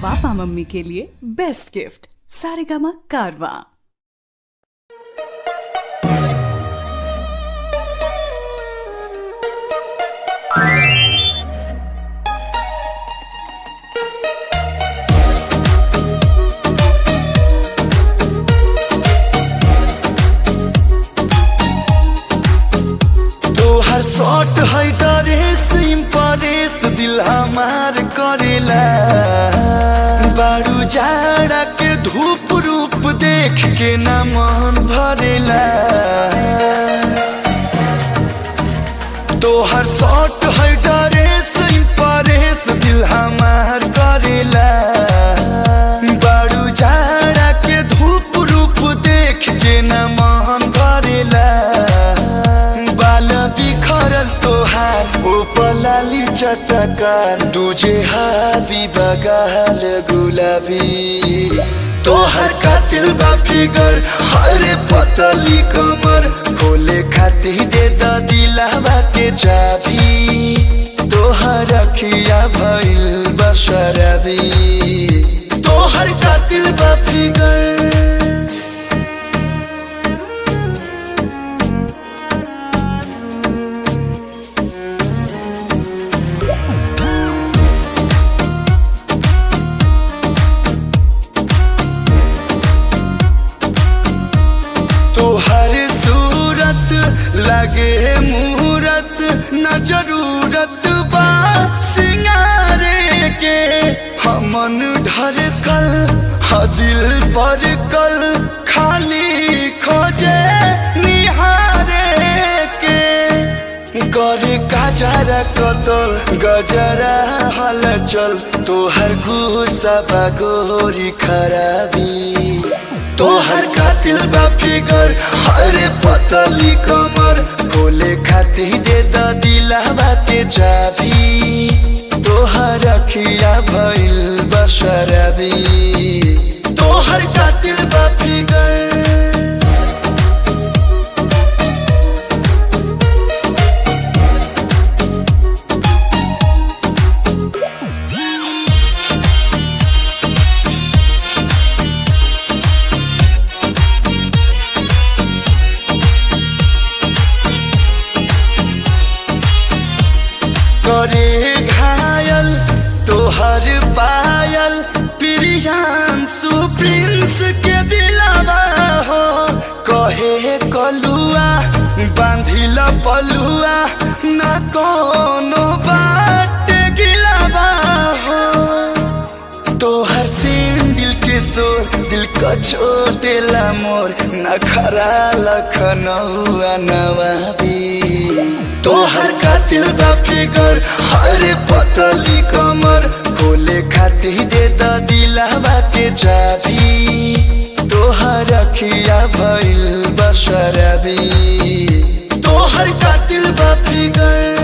Papa mummy के लिए best gift Saregama कारवा। तोहर शॉट है ड्रेस इम्प्रेस दिल हमार करेला बारू जाड़ा के धूप रूप देख के न मन भरेला। तोहर शॉट है ड्रेस इम्प्रेस दिल हमार करेला बारू जाड़ा के धूप रूप देख के न मन भरेला। बिखरल तोहार ओपलाली चटकार दूजे हाबी बगाल गुलाबी। तोहर कातिल बा फिगर हरे पतली कमर खोले खाती दे द दिलवा के चाबी। तोहर अखिया भइल बशरबी तोहर कातिल बा फिगर। तोहर सूरत लगे मूरत न जरूरत बा सिंगारे के हमन ढरकल ह दिल पर कल खाली खोजे निहारे के। करे गजरा कतल गजरा हलचल तोहर गुस्सा बगोरी खराबी। तोहर कातिल बा फिगर हरे पतली कमर खोले खाती दे द दिलवा के चाबी। तोहर अखिया भइल बशरबी तोहर कातिल बा फिगर। करे घायल तोहर पायल प्रियांशु प्रिंस के दिलवा हो कहे कलुआ बांधिल पलुआ न कोनो बात गिलवा हो। तोहर सीन दिल के सोर दिल का छोटेला मोर नखरा लखनऊआ नवाबी। तोहर कातिल बा फिगर हरे पतली कमर खोले खाती दे द दिलवा के चाबी। तोहर अखिया भइल बशरबी तोहर कातिल बा फिगर।